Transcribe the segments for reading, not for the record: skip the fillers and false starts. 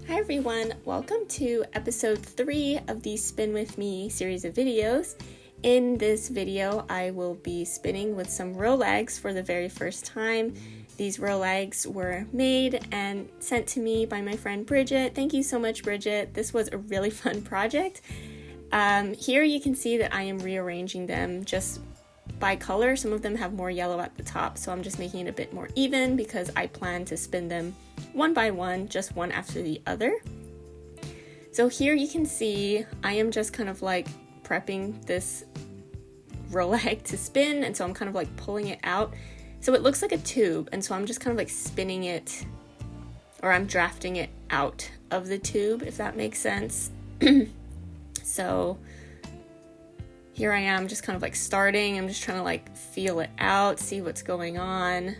Hi everyone, welcome to episode 3 of the Spin With Me series of videos. In this video, I will be spinning with some Rolags for the very first time. These Rolags were made and sent to me by my friend Bridget. Thank you so much, Bridget. This was a really fun project. Here you can see that I am rearranging them just by color. Some of them have more yellow at the top, so I'm just making it a bit more even because I plan to spin them one by one, just one after the other. So here you can see I am just kind of like prepping this Rolag to spin, and so I'm kind of like pulling it out. So it looks like a tube, and so I'm just kind of like spinning it, or I'm drafting it out of the tube, if that makes sense. So here I am just kind of like starting. I'm just trying to like feel it out, see what's going on.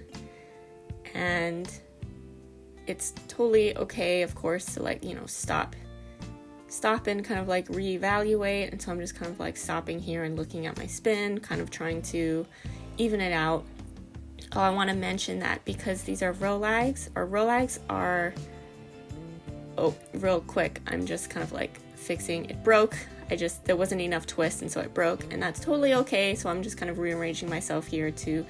And it's totally okay, of course, to like, stop and kind of like reevaluate. And so I'm just kind of like stopping here and looking at my spin, kind of trying to even it out. Oh, I want to mention that because these are Rolags, oh, real quick, I'm just kind of like fixing, it broke. There wasn't enough twist, and so it broke, and that's totally okay. So I'm just kind of rearranging myself here to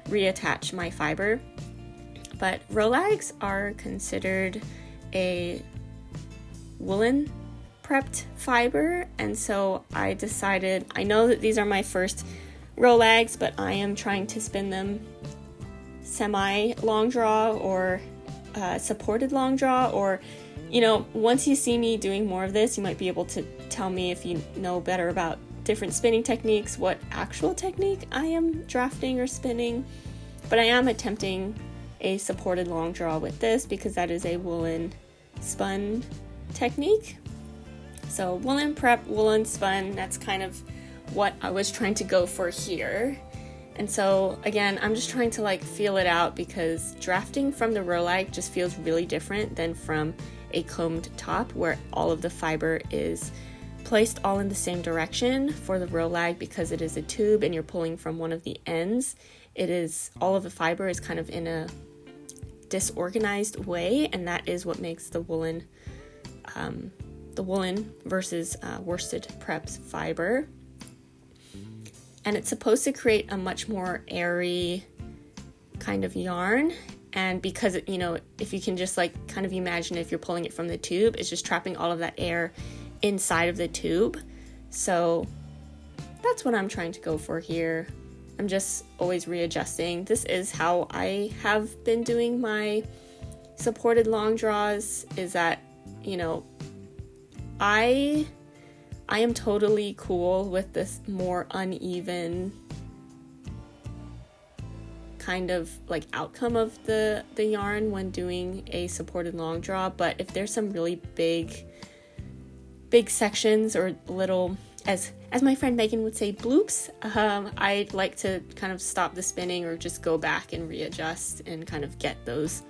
reattach my fiber. But Rolags are considered a woolen prepped fiber, and so I decided, I know that these are my first Rolags, but I am trying to spin them semi long draw or supported long draw, or once you see me doing more of this, you might be able to tell me, if you know better about different spinning techniques, what actual technique I am drafting or spinning. But I am attempting a supported long draw with this because that is a woolen spun technique. So woolen prep, woolen spun, that's kind of what I was trying to go for here. And so again, I'm just trying to like feel it out because drafting from the Rolag just feels really different than from a combed top where all of the fiber is placed all in the same direction. For the Rolag, because it is a tube and you're pulling from one of the ends, all of the fiber is kind of in a disorganized way, and that is what makes the woolen versus worsted preps fiber. And it's supposed to create a much more airy kind of yarn. And because, if you can just like kind of imagine if you're pulling it from the tube, it's just trapping all of that air inside of the tube. So that's what I'm trying to go for here. I'm just always readjusting. This is how I have been doing my supported long draws, is that, I am totally cool with this more uneven kind of like outcome of the yarn when doing a supported long draw. But if there's some really big sections or little, as my friend Megan would say, bloops, I'd like to kind of stop the spinning or just go back and readjust and kind of get those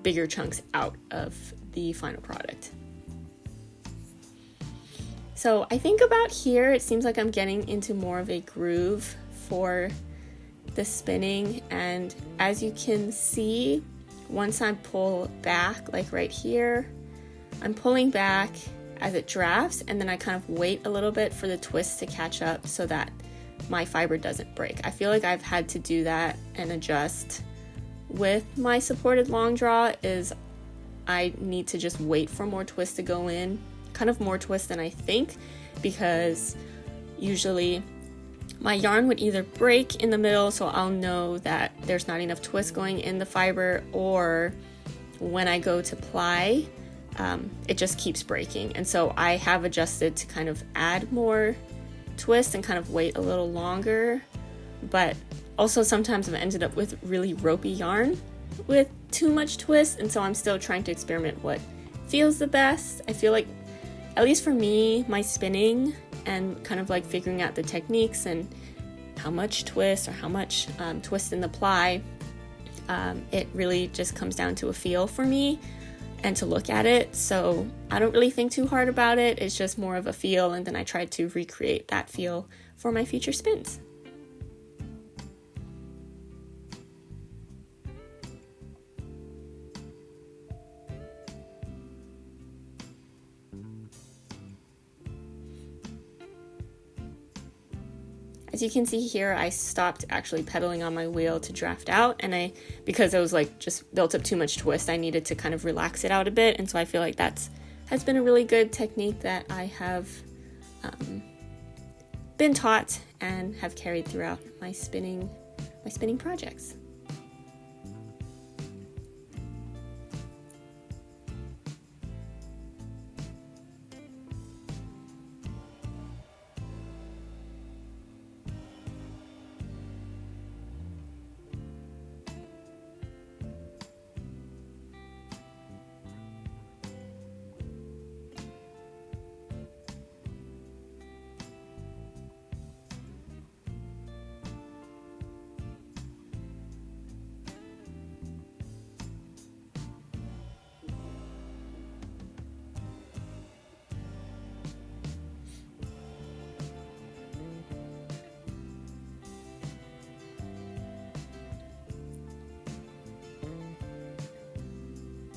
bigger chunks out of the final product. So I think about here, it seems like I'm getting into more of a groove for the spinning, and as you can see, once I pull back, like right here, I'm pulling back as it drafts, and then I kind of wait a little bit for the twist to catch up so that my fiber doesn't break. I feel like I've had to do that and adjust with my supported long draw, is I need to just wait for more twist to go in, kind of more twist than I think, because usually my yarn would either break in the middle, so I'll know that there's not enough twist going in the fiber, or when I go to ply, it just keeps breaking. And so I have adjusted to kind of add more twist and kind of wait a little longer. But also sometimes I've ended up with really ropey yarn with too much twist, and so I'm still trying to experiment what feels the best. I feel like, at least for me, my spinning and kind of like figuring out the techniques and how much twist or how much twist in the ply, it really just comes down to a feel for me and to look at it. So I don't really think too hard about it. It's just more of a feel, and then I try to recreate that feel for my future spins. As you can see here, I stopped actually pedaling on my wheel to draft out, and because it was like just built up too much twist, I needed to kind of relax it out a bit. And so I feel like has been a really good technique that I have been taught and have carried throughout my spinning projects.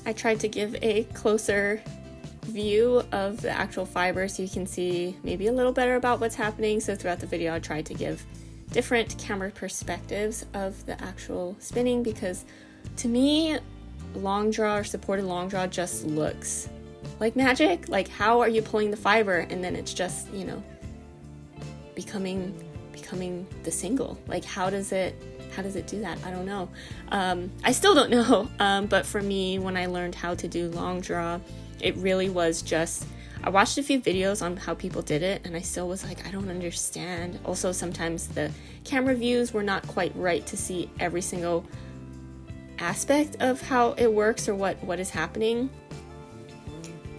I tried to give a closer view of the actual fiber so you can see maybe a little better about what's happening. So throughout the video, I tried to give different camera perspectives of the actual spinning, because to me, long draw or supported long draw just looks like magic. Like, how are you pulling the fiber and then it's just, becoming the single? Like, how does it do that? I don't know. I still don't know. But for me, when I learned how to do long draw, it really was just, I watched a few videos on how people did it, and I still was like, I don't understand. Also, sometimes the camera views were not quite right to see every single aspect of how it works or what is happening.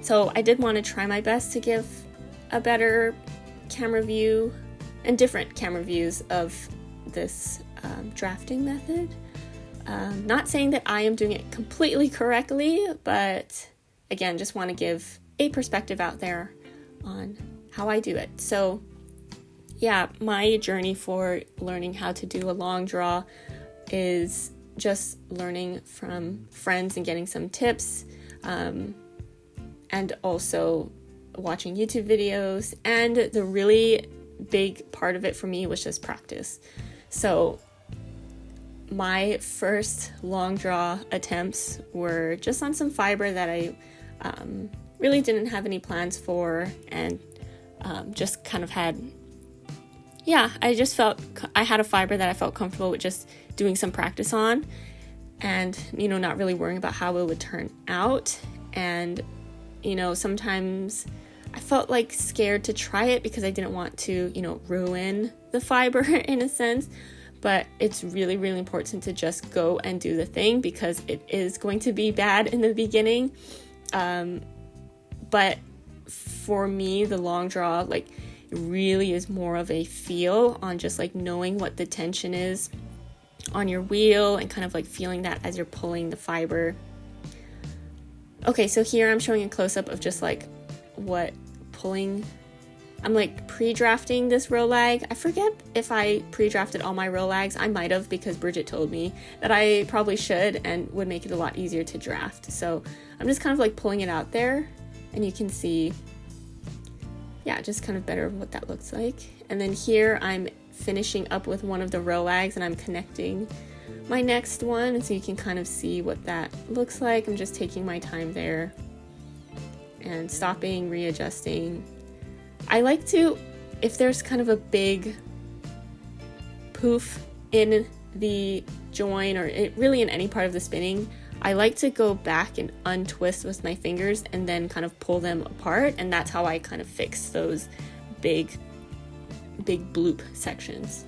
So I did want to try my best to give a better camera view and different camera views of this drafting method. Not saying that I am doing it completely correctly, but again, just want to give a perspective out there on how I do it. So yeah, my journey for learning how to do a long draw is just learning from friends and getting some tips, and also watching YouTube videos. And the really big part of it for me was just practice. So my first long draw attempts were just on some fiber that I really didn't have any plans for, and just kind of had, I just felt I had a fiber that I felt comfortable with just doing some practice on, and not really worrying about how it would turn out. And sometimes I felt like scared to try it because I didn't want to ruin the fiber in a sense. But it's really, really important to just go and do the thing, because it is going to be bad in the beginning. But for me, the long draw, it really is more of a feel on just knowing what the tension is on your wheel and kind of feeling that as you're pulling the fiber. Okay, so here I'm showing a close-up of just what pulling. I'm pre-drafting this Rolag. I forget if I pre-drafted all my Rolags. I might have, because Bridget told me that I probably should and would make it a lot easier to draft. So I'm just kind of pulling it out there, and you can see, just kind of better what that looks like. And then here I'm finishing up with one of the Rolags, and I'm connecting my next one, and so you can kind of see what that looks like. I'm just taking my time there and stopping, readjusting. I like to, if there's kind of a big poof in the join, or really in any part of the spinning, I like to go back and untwist with my fingers and then kind of pull them apart, and that's how I kind of fix those big bloop sections.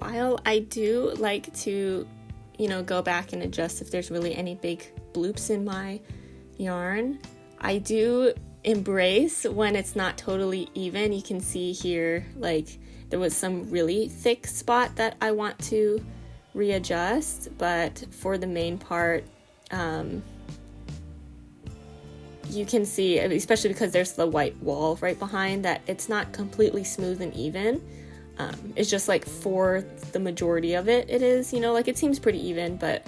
while I do like to, go back and adjust if there's really any big bloops in my yarn. I do embrace when it's not totally even. You can see here, like, there was some really thick spot that I want to readjust, but for the main part, you can see, especially because there's the white wall right behind, that it's not completely smooth and even. It's just like for the majority of it, it is, like it seems pretty even, but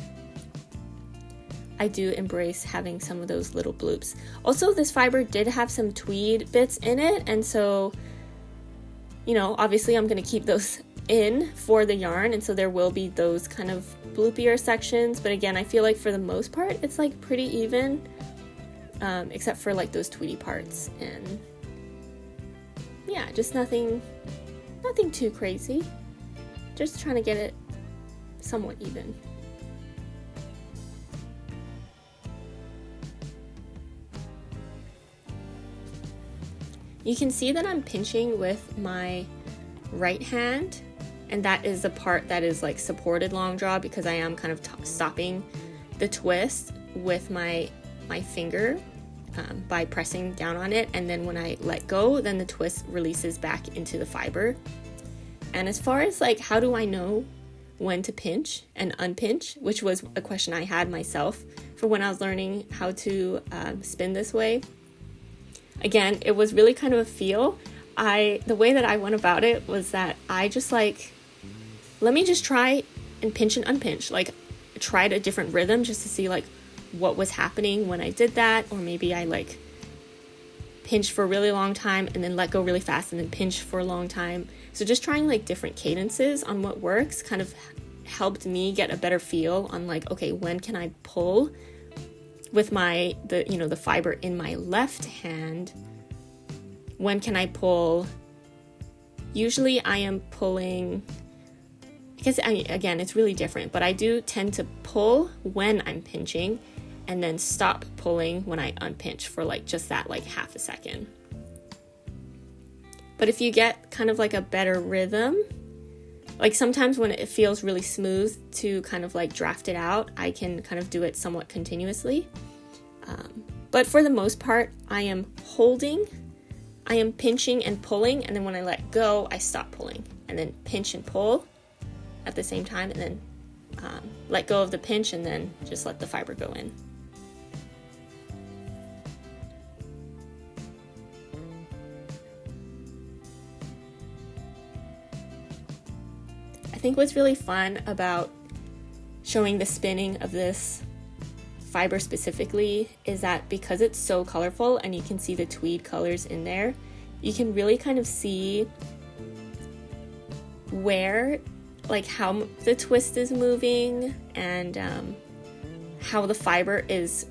I do embrace having some of those little bloops. Also, this fiber did have some tweed bits in it, and so, obviously I'm going to keep those in for the yarn, and so there will be those kind of bloopier sections, but again, I feel like for the most part, it's like pretty even, except for like those tweedy parts, and yeah, just nothing too crazy, just trying to get it somewhat even. You can see that I'm pinching with my right hand, and that is the part that is like supported long draw, because I am kind of stopping the twist with my finger by pressing down on it, and then when I let go, then the twist releases back into the fiber. And as far as like how do I know when to pinch and unpinch, which was a question I had myself for when I was learning how to spin this way. Again, it was really kind of a feel. The way that I went about it was that I just like, let me just try and pinch and unpinch. Like, tried a different rhythm just to see like what was happening when I did that, or maybe I like pinched for a really long time and then let go really fast and then pinch for a long time. So just trying like different cadences on what works kind of helped me get a better feel on like, okay, when can I pull with the fiber in my left hand? When can I pull? Usually I am pulling, because again, it's really different, but I do tend to pull when I'm pinching and then stop pulling when I unpinch for like just that like half a second. But if you get kind of like a better rhythm, like sometimes when it feels really smooth to kind of like draft it out, I can kind of do it somewhat continuously. But for the most part, I am pinching and pulling, and then when I let go, I stop pulling, and then pinch and pull at the same time, and then let go of the pinch, and then just let the fiber go in. I think what's really fun about showing the spinning of this fiber specifically is that because it's so colorful and you can see the tweed colors in there, you can really kind of see where, like how the twist is moving and how the fiber is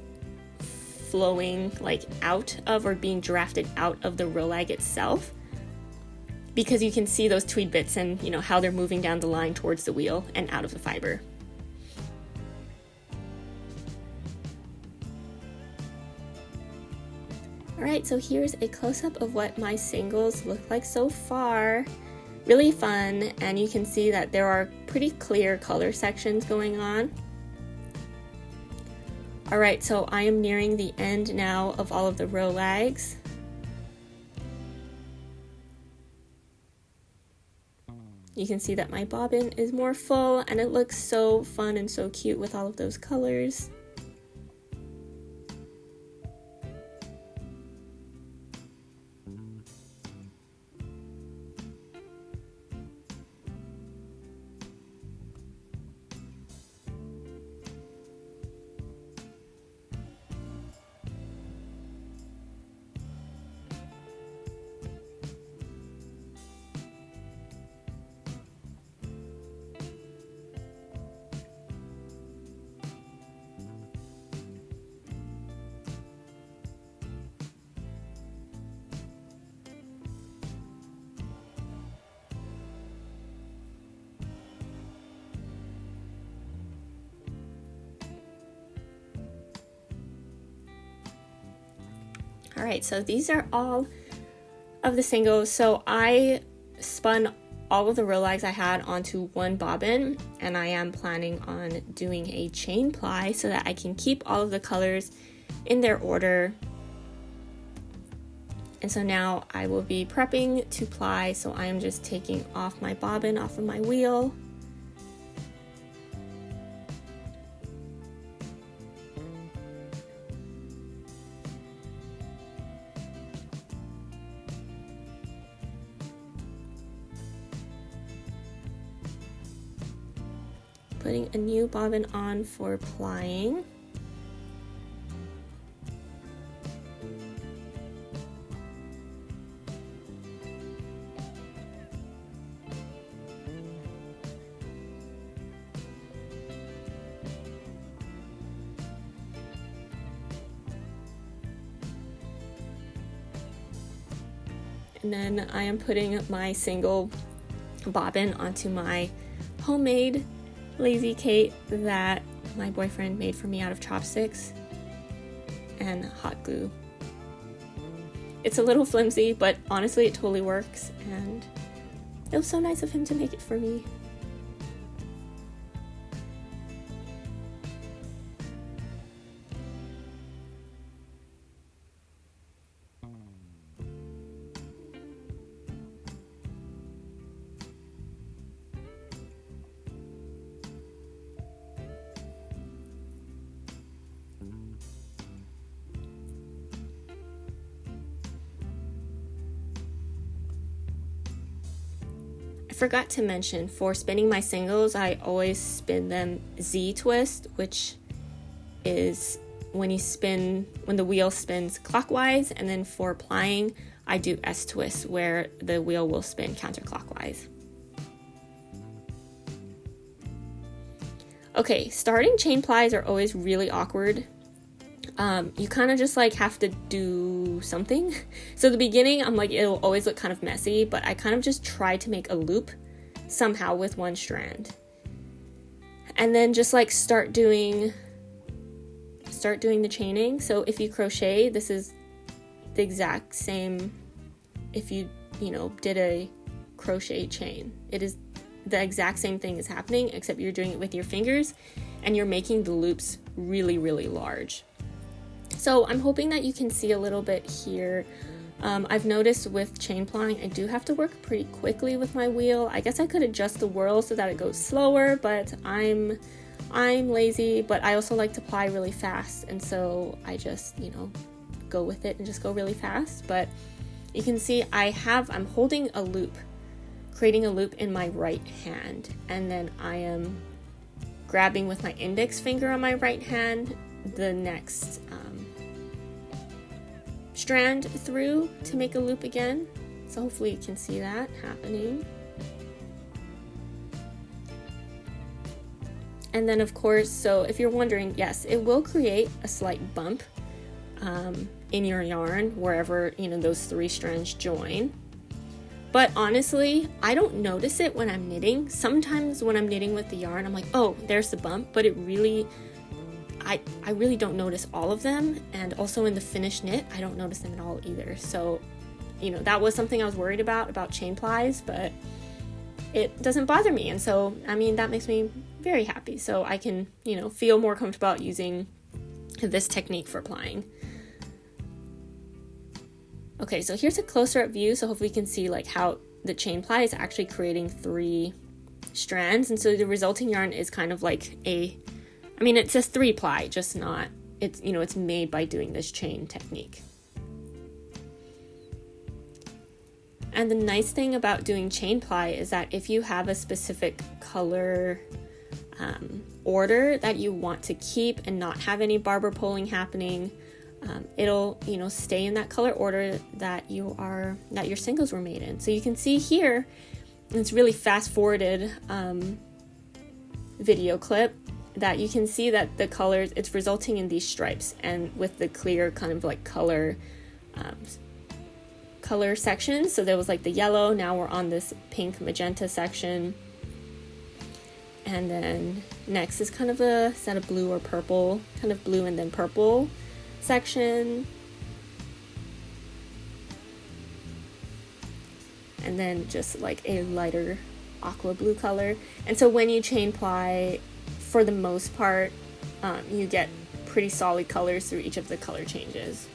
flowing like out of or being drafted out of the rolag itself, because you can see those tweed bits and how they're moving down the line towards the wheel and out of the fiber. Alright, so here's a close-up of what my singles look like so far. Really fun, and you can see that there are pretty clear color sections going on. Alright, so I am nearing the end now of all of the Rolags. You can see that my bobbin is more full, and it looks so fun and so cute with all of those colors. Alright, so these are all of the singles. So I spun all of the Rolags I had onto one bobbin, and I am planning on doing a chain ply so that I can keep all of the colors in their order. And so now I will be prepping to ply, so I am just taking off my bobbin off of my wheel. Putting a new bobbin on for plying. And then I am putting my single bobbin onto my homemade Lazy Kate that my boyfriend made for me out of chopsticks and hot glue. It's a little flimsy, but honestly it totally works, and it was so nice of him to make it for me. I forgot to mention, for spinning my singles, I always spin them Z twist, which is when the wheel spins clockwise, and then for plying, I do S twist, where the wheel will spin counterclockwise. Okay, starting chain plies are always really awkward. You kind of just like have to do something. So the beginning, I'm like, it'll always look kind of messy, but I kind of just try to make a loop somehow with one strand. And then just like start doing the chaining. So if you crochet, this is the exact same if you did a crochet chain. It is the exact same thing is happening, except you're doing it with your fingers and you're making the loops really, really large. So I'm hoping that you can see a little bit here. I've noticed with chain plying, I do have to work pretty quickly with my wheel. I guess I could adjust the whirl so that it goes slower, but I'm lazy, but I also like to ply really fast, and so I just, go with it and just go really fast. But you can see I'm holding a loop, creating a loop in my right hand, and then I am grabbing with my index finger on my right hand the next strand through to make a loop again. So hopefully you can see that happening. And then of course, so if you're wondering, yes, it will create a slight bump in your yarn wherever those three strands join. But honestly, I don't notice it when I'm knitting. Sometimes when I'm knitting with the yarn, I'm like, oh, there's the bump, but it really, I really don't notice all of them. And also in the finished knit, I don't notice them at all either. So, that was something I was worried about chain plies, but it doesn't bother me. And so, that makes me very happy. So I can, feel more comfortable about using this technique for plying. Okay, so here's a closer up view. So hopefully you can see like how the chain ply is actually creating three strands. And so the resulting yarn is kind of like it says 3 ply, just not, it's made by doing this chain technique. And the nice thing about doing chain ply is that if you have a specific color order that you want to keep and not have any barber pulling happening, it'll stay in that color order that your singles were made in. So you can see here, it's really fast forwarded video clip, that you can see that the colors, it's resulting in these stripes, and with the clear kind of like color sections. So there was like the yellow, now we're on this pink magenta section, and then next is kind of a set of blue or purple, kind of blue and then purple section, and then just like a lighter aqua blue color. And so when you chain ply, for the most part, you get pretty solid colors through each of the color changes.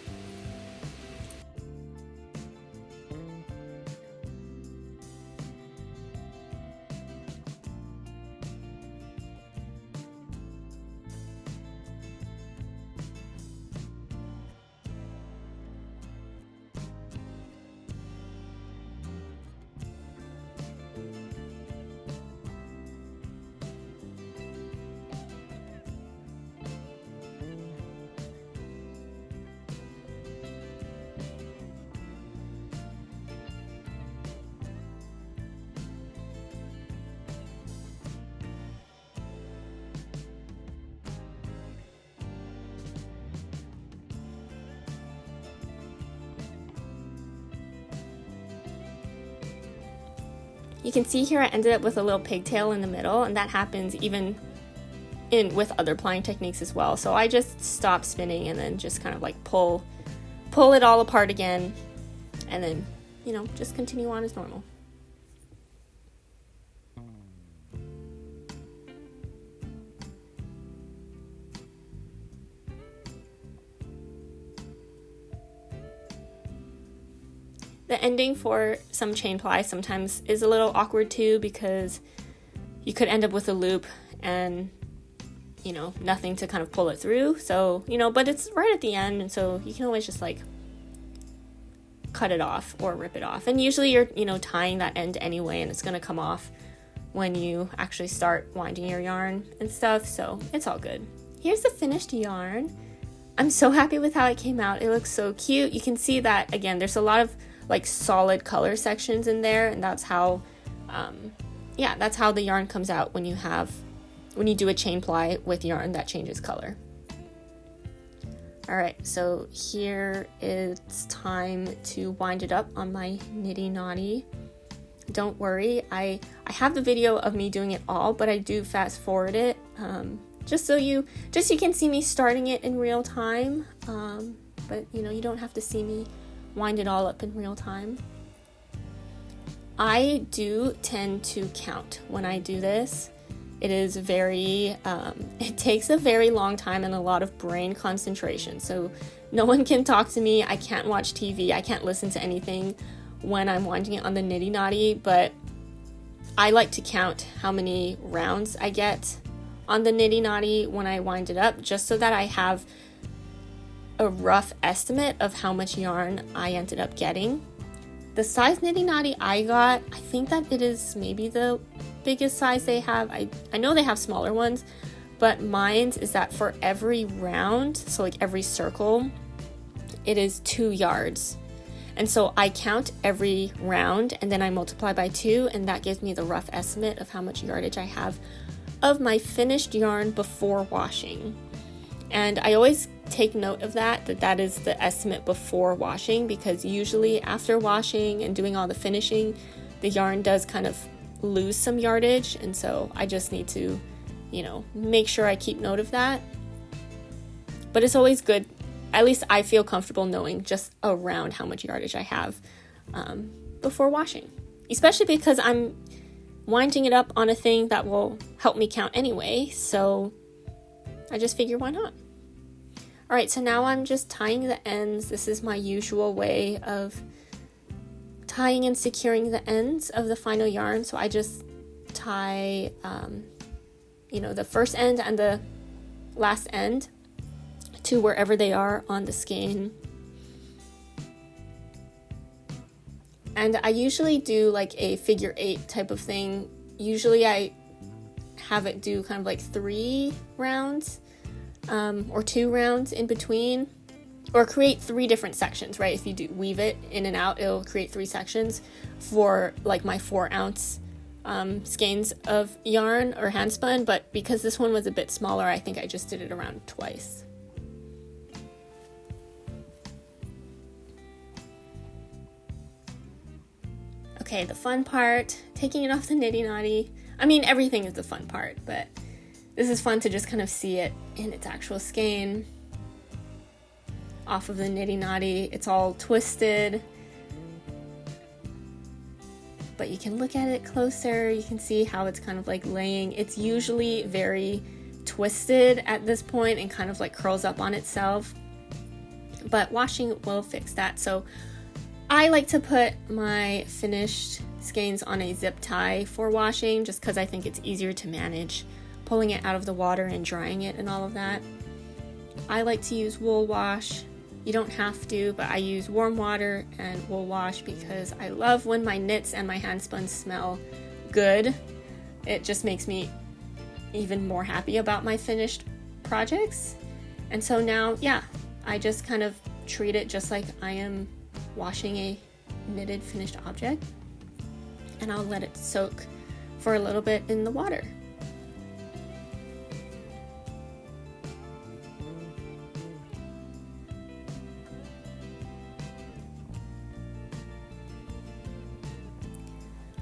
You can see here I ended up with a little pigtail in the middle, and that happens even with other plying techniques as well. So I just stop spinning and then just kind of like pull it all apart again, and then, you know, just continue on as normal. The ending for some chain ply sometimes is a little awkward too, because you could end up with a loop and, you know, nothing to kind of pull it through. So, you know, but it's right at the end, and so you can always just like cut it off or rip it off. And usually you're, you know, tying that end anyway, and it's going to come off when you actually start winding your yarn and stuff. So it's all good. Here's the finished yarn. I'm so happy with how it came out. It looks so cute. You can see that, again, there's a lot of like solid color sections in there, and that's how that's how the yarn comes out when you do a chain ply with yarn that changes color. All right, so here it's time to wind it up on my Niddy Noddy. Don't worry, I have the video of me doing it all, but I do fast forward it just so you can see me starting it in real time, but you know, you don't have to see me wind it all up in real time. I do tend to count when I do this. It is it takes a very long time and a lot of brain concentration. So no one can talk to me. I can't watch TV. I can't listen to anything when I'm winding it on the Niddy Noddy, but I like to count how many rounds I get on the Niddy Noddy when I wind it up, just so that I have a rough estimate of how much yarn I ended up getting. The size Niddy Noddy I got, I think that it is maybe the biggest size they have. I know they have smaller ones, but mine's is that for every round, so like every circle, it is 2 yards. And so I count every round and then I multiply by 2, and that gives me the rough estimate of how much yardage I have of my finished yarn before washing. And I always take note of that is the estimate before washing, because usually after washing and doing all the finishing, the yarn does kind of lose some yardage, and so I just need to, you know, make sure I keep note of that. But it's always good, at least I feel comfortable knowing just around how much yardage I have before washing, especially because I'm winding it up on a thing that will help me count anyway, so I just figure, why not? All right, so now I'm just tying the ends. This is my usual way of tying and securing the ends of the final yarn. So I just tie, the first end and the last end to wherever they are on the skein. And I usually do like a figure 8 type of thing. Usually I have it do kind of like 3 rounds or 2 rounds in between, or create 3 different sections, right? If you do weave it in and out, it'll create 3 sections for like my 4-ounce skeins of yarn or hand spun, but because this one was a bit smaller, I think I just did it around twice. Okay, the fun part, taking it off the Niddy Noddy. I mean, everything is the fun part, but this is fun to just kind of see it in its actual skein. Off of the Niddy Noddy, it's all twisted. but you can look at it closer. You can see how it's kind of like laying. It's usually very twisted at this point and kind of like curls up on itself, but washing will fix that. So I like to put my finished skeins on a zip tie for washing, just because I think it's easier to manage pulling it out of the water and drying it and all of that. I like to use wool wash. You don't have to, but I use warm water and wool wash because I love when my knits and my hand spun smell good. It just makes me even more happy about my finished projects. And so now, yeah, I just kind of treat it just like I am washing a knitted finished object, and I'll let it soak for a little bit in the water.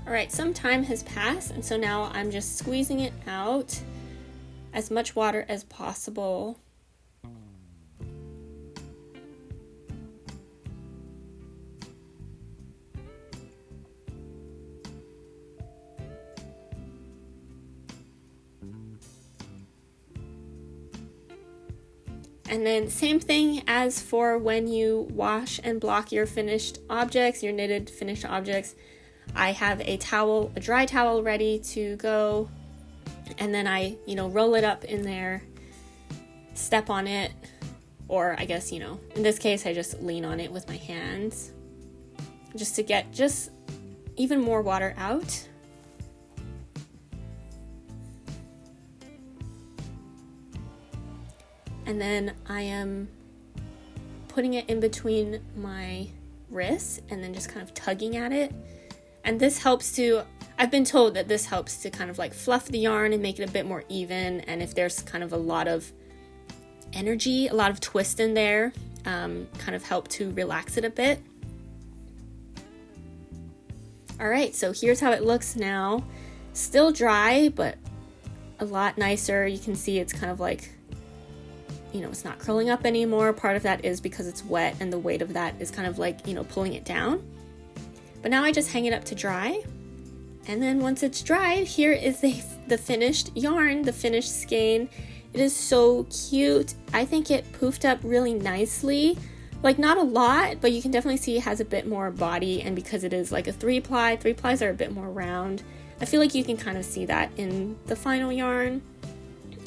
Alright, some time has passed, and so now I'm just squeezing it out, as much water as possible. And then same thing as for when you wash and block your finished objects, your knitted finished objects. I have a towel, a dry towel ready to go, and then I, roll it up in there, step on it, or I guess, in this case, I just lean on it with my hands just to get just even more water out. And then I am putting it in between my wrists and then just kind of tugging at it. And this helps to, I've been told that this helps to kind of like fluff the yarn and make it a bit more even. And if there's kind of a lot of energy, a lot of twist in there, kind of help to relax it a bit. All right, so here's how it looks now. Still dry, but a lot nicer. You can see it's kind of like, it's not curling up anymore. Part of that is because it's wet and the weight of that is kind of like, pulling it down. But now I just hang it up to dry. And then once it's dried, here is the finished yarn, the finished skein. It is so cute. I think it poofed up really nicely. Like not a lot, but you can definitely see it has a bit more body. And because it is like a 3-ply, 3-plies are a bit more round. I feel like you can kind of see that in the final yarn.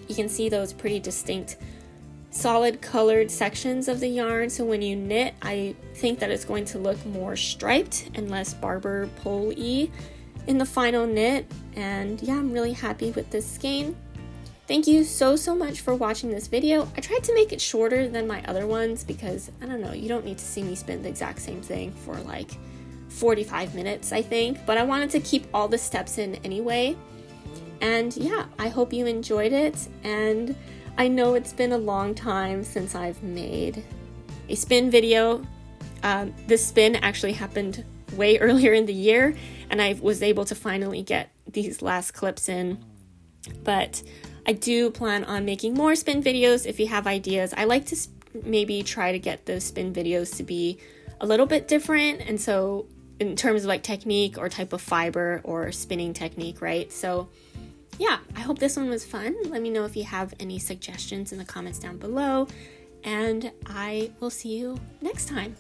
You can see those pretty distinct solid colored sections of the yarn, so when you knit, I think that it's going to look more striped and less barber pole-y in the final knit. And yeah, I'm really happy with this skein. Thank you so much for watching this video. I tried to make it shorter than my other ones because, I don't know, you don't need to see me spin the exact same thing for like 45 minutes, I think, but I wanted to keep all the steps in anyway. And yeah, I hope you enjoyed it, and I know it's been a long time since I've made a spin video. This spin actually happened way earlier in the year, and I was able to finally get these last clips in. But I do plan on making more spin videos if you have ideas. I like to maybe try to get those spin videos to be a little bit different, and so in terms of like technique or type of fiber or spinning technique, right? So yeah, I hope this one was fun. Let me know if you have any suggestions in the comments down below, and I will see you next time.